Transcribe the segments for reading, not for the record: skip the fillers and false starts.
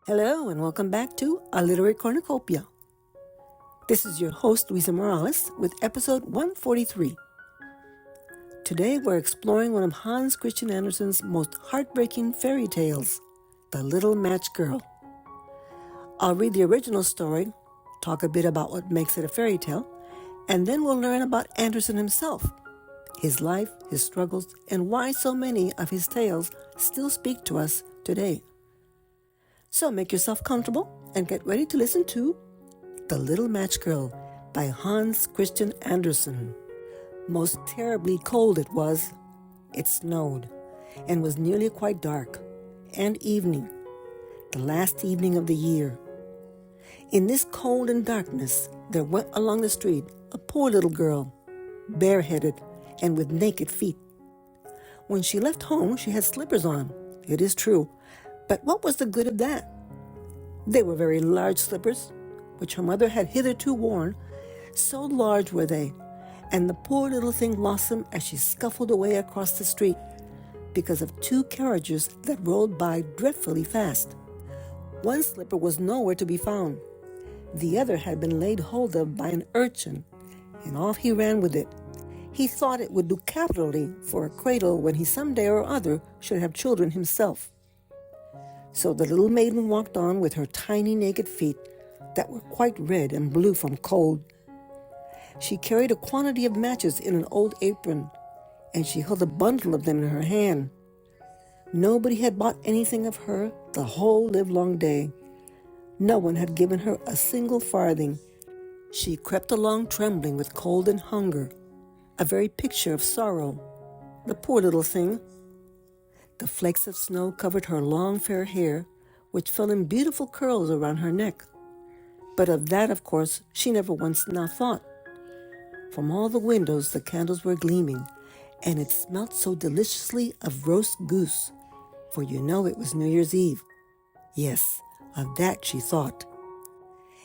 Hello and welcome back to A Literary Cornucopia. This is your host, Luisa Morales, with episode 143. Today we're exploring one of Hans Christian Andersen's most heartbreaking fairy tales, The Little Match Girl. I'll read the original story, talk a bit about what makes it a fairy tale, and then we'll learn about Andersen himself, his life, his struggles, and why so many of his tales still speak to us today. So make yourself comfortable and get ready to listen to The Little Match Girl by Hans Christian Andersen. Most terribly cold it was. It snowed and was nearly quite dark, and evening, the last evening of the year. In this cold and darkness, there went along the street a poor little girl, bareheaded and with naked feet. When she left home, she had slippers on, it is true, but what was the good of that? They were very large slippers, which her mother had hitherto worn. So large were they, and the poor little thing lost them as she scuffled away across the street because of two carriages that rolled by dreadfully fast. One slipper was nowhere to be found. The other had been laid hold of by an urchin, and off he ran with it. He thought it would do capitally for a cradle when he some day or other should have children himself. So the little maiden walked on with her tiny naked feet that were quite red and blue from cold. She carried a quantity of matches in an old apron, and she held a bundle of them in her hand. Nobody had bought anything of her the whole livelong day. No one had given her a single farthing. She crept along trembling with cold and hunger, a very picture of sorrow, the poor little thing. The flakes of snow covered her long fair hair, which fell in beautiful curls around her neck. But of that, of course, she never once now thought. From all the windows the candles were gleaming, and it smelt so deliciously of roast goose, for you know it was New Year's Eve. Yes, of that she thought.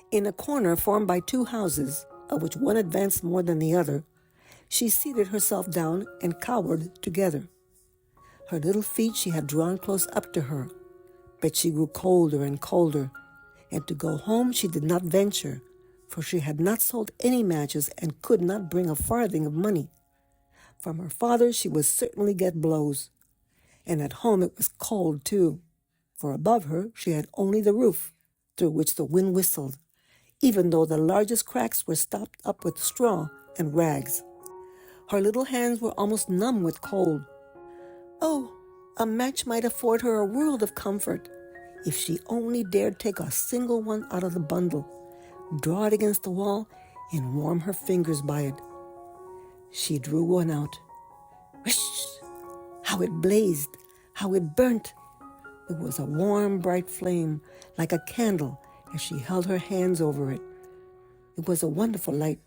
In a corner formed by two houses, of which one advanced more than the other, she seated herself down and cowered together. Her little feet she had drawn close up to her, but she grew colder and colder, and to go home she did not venture, for she had not sold any matches and could not bring a farthing of money. From her father she would certainly get blows, and at home it was cold too, for above her she had only the roof, through which the wind whistled, even though the largest cracks were stopped up with straw and rags. Her little hands were almost numb with cold. Oh, a match might afford her a world of comfort, if she only dared take a single one out of the bundle, draw it against the wall, and warm her fingers by it. She drew one out. Whish! How it blazed! How it burnt! It was a warm, bright flame, like a candle, as she held her hands over it. It was a wonderful light.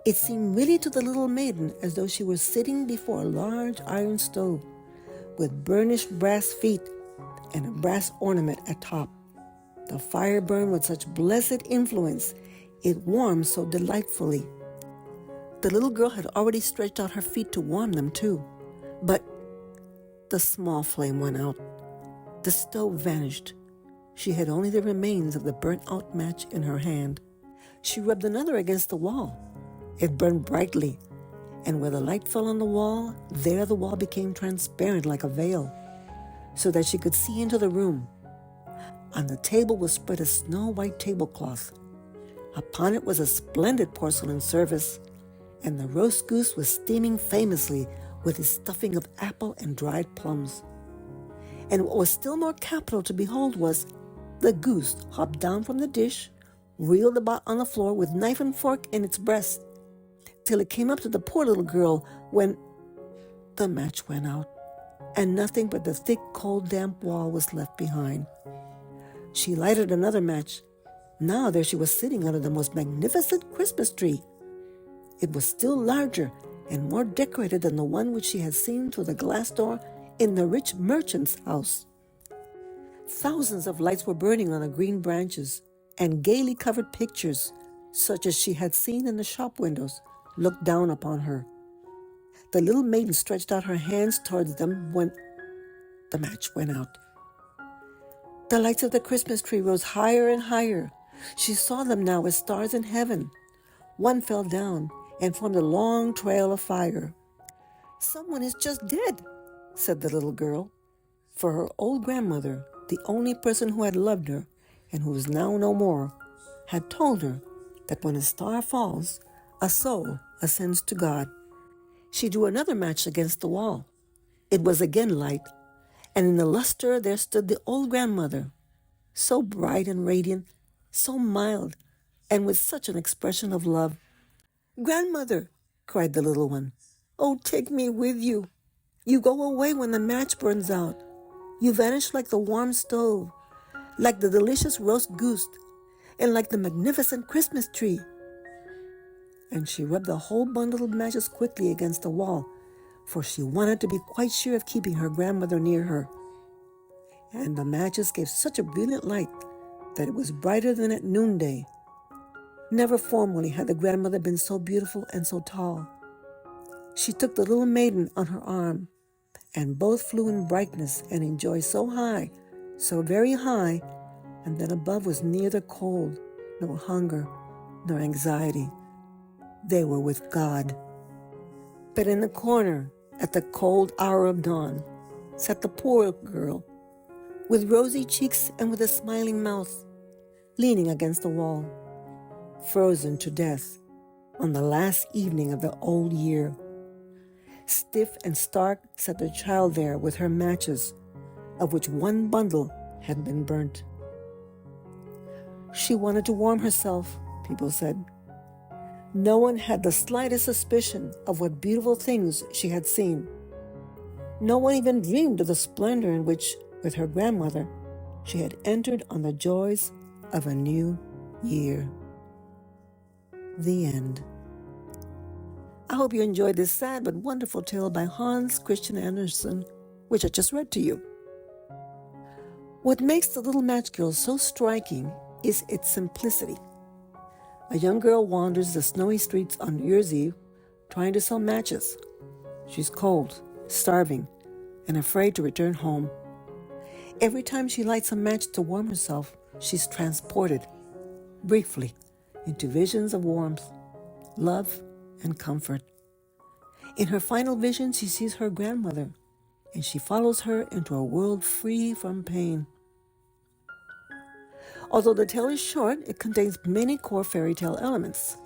It seemed really to the little maiden as though she were sitting before a large iron stove, with burnished brass feet and a brass ornament at top. The fire burned with such blessed influence, it warmed so delightfully. The little girl had already stretched out her feet to warm them too, but the small flame went out. The stove vanished. She had only the remains of the burnt-out match in her hand. She rubbed another against the wall. It burned brightly, and where the light fell on the wall, there the wall became transparent like a veil, so that she could see into the room. On the table was spread a snow-white tablecloth. Upon it was a splendid porcelain service, and the roast goose was steaming famously with its stuffing of apple and dried plums. And what was still more capital to behold was the goose hopped down from the dish, reeled about on the floor with knife and fork in its breast, till it came up to the poor little girl, when the match went out, and nothing but the thick, cold, damp wall was left behind. She lighted another match. Now there she was sitting under the most magnificent Christmas tree. It was still larger and more decorated than the one which she had seen through the glass door in the rich merchant's house. Thousands of lights were burning on the green branches, and gaily covered pictures, such as she had seen in the shop windows, looked down upon her. The little maiden stretched out her hands towards them when the match went out. The lights of the Christmas tree rose higher and higher. She saw them now as stars in heaven. One fell down and formed a long trail of fire. "Someone is just dead," said the little girl, for her old grandmother, the only person who had loved her and who was now no more, had told her that when a star falls, a soul ascends to God. She drew another match against the wall. It was again light, and in the luster there stood the old grandmother, so bright and radiant, so mild, and with such an expression of love. "Grandmother," cried the little one, "oh, take me with you. You go away when the match burns out. You vanish like the warm stove, like the delicious roast goose, and like the magnificent Christmas tree." And she rubbed the whole bundle of matches quickly against the wall, for she wanted to be quite sure of keeping her grandmother near her. And the matches gave such a brilliant light that it was brighter than at noonday. Never formerly had the grandmother been so beautiful and so tall. She took the little maiden on her arm, and both flew in brightness and in joy so high, so very high, and then above was neither cold, nor hunger, nor anxiety. They were with God. But in the corner, at the cold hour of dawn, sat the poor girl, with rosy cheeks and with a smiling mouth, leaning against the wall, frozen to death on the last evening of the old year. Stiff and stark sat the child there with her matches, of which one bundle had been burnt. She wanted to warm herself, people said. No one had the slightest suspicion of what beautiful things she had seen. No one even dreamed of the splendor in which, with her grandmother, she had entered on the joys of a new year. The end. I hope you enjoyed this sad but wonderful tale by Hans Christian Andersen, which I just read to you. What makes The Little Match Girl so striking is its simplicity. A young girl wanders the snowy streets on New Year's Eve trying to sell matches. She's cold, starving, and afraid to return home. Every time she lights a match to warm herself, she's transported, briefly, into visions of warmth, love, and comfort. In her final vision, she sees her grandmother, and she follows her into a world free from pain. Although the tale is short, it contains many core fairy tale elements.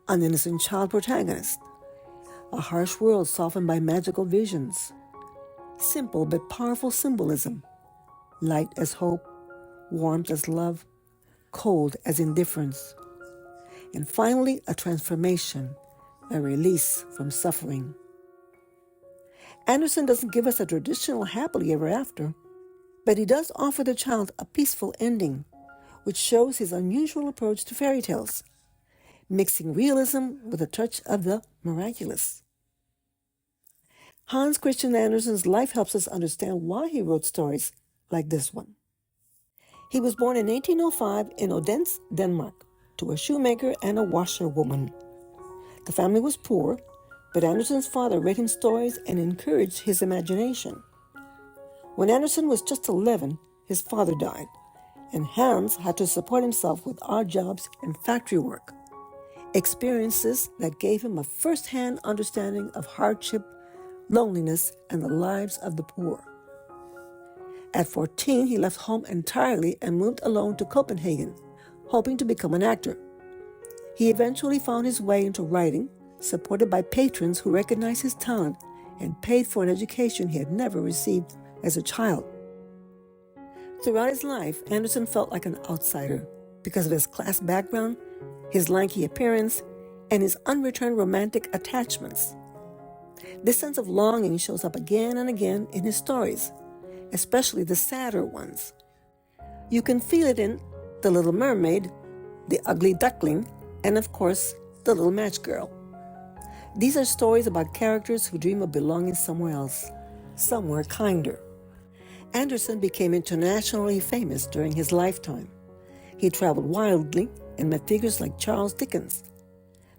An innocent child protagonist, a harsh world softened by magical visions, simple but powerful symbolism, light as hope, warmth as love, cold as indifference, and finally a transformation, a release from suffering. Andersen doesn't give us a traditional happily ever after, but he does offer the child a peaceful ending, which shows his unusual approach to fairy tales, mixing realism with a touch of the miraculous. Hans Christian Andersen's life helps us understand why he wrote stories like this one. He was born in 1805 in Odense, Denmark, to a shoemaker and a washerwoman. The family was poor, but Andersen's father read him stories and encouraged his imagination. When Andersen was just 11, his father died, and Hans had to support himself with odd jobs and factory work, experiences that gave him a first-hand understanding of hardship, loneliness, and the lives of the poor. At 14, he left home entirely and moved alone to Copenhagen, hoping to become an actor. He eventually found his way into writing, supported by patrons who recognized his talent and paid for an education he had never received as a child. Throughout his life, Andersen felt like an outsider because of his class background, his lanky appearance, and his unreturned romantic attachments. This sense of longing shows up again and again in his stories, especially the sadder ones. You can feel it in The Little Mermaid, The Ugly Duckling, and of course, The Little Match Girl. These are stories about characters who dream of belonging somewhere else, somewhere kinder. Andersen became internationally famous during his lifetime. He traveled wildly and met figures like Charles Dickens.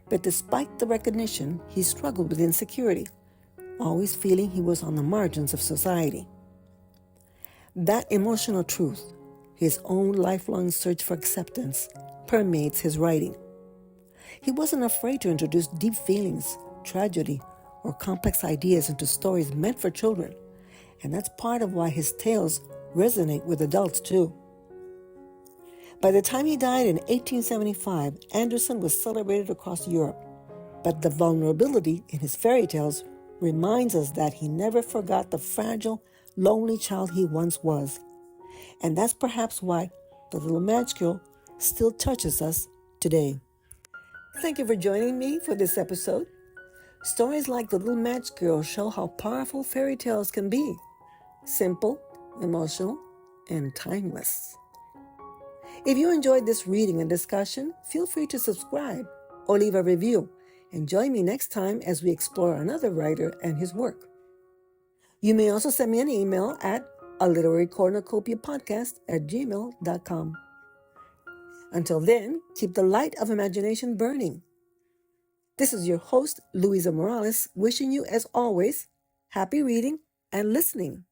But despite the recognition, he struggled with insecurity, always feeling he was on the margins of society. That emotional truth, his own lifelong search for acceptance, permeates his writing. He wasn't afraid to introduce deep feelings, tragedy, or complex ideas into stories meant for children, and that's part of why his tales resonate with adults too. By the time he died in 1875, Andersen was celebrated across Europe, but the vulnerability in his fairy tales reminds us that he never forgot the fragile, lonely child he once was. And that's perhaps why The Little Match Girl still touches us today. Thank you for joining me for this episode. Stories like The Little Match Girl show how powerful fairy tales can be. Simple, emotional, and timeless. If you enjoyed this reading and discussion, feel free to subscribe or leave a review, and join me next time as we explore another writer and his work. You may also send me an email at aliterary@gmail.com. Until then, keep the light of imagination burning. This is your host, Luisa Morales, wishing you, as always, happy reading and listening.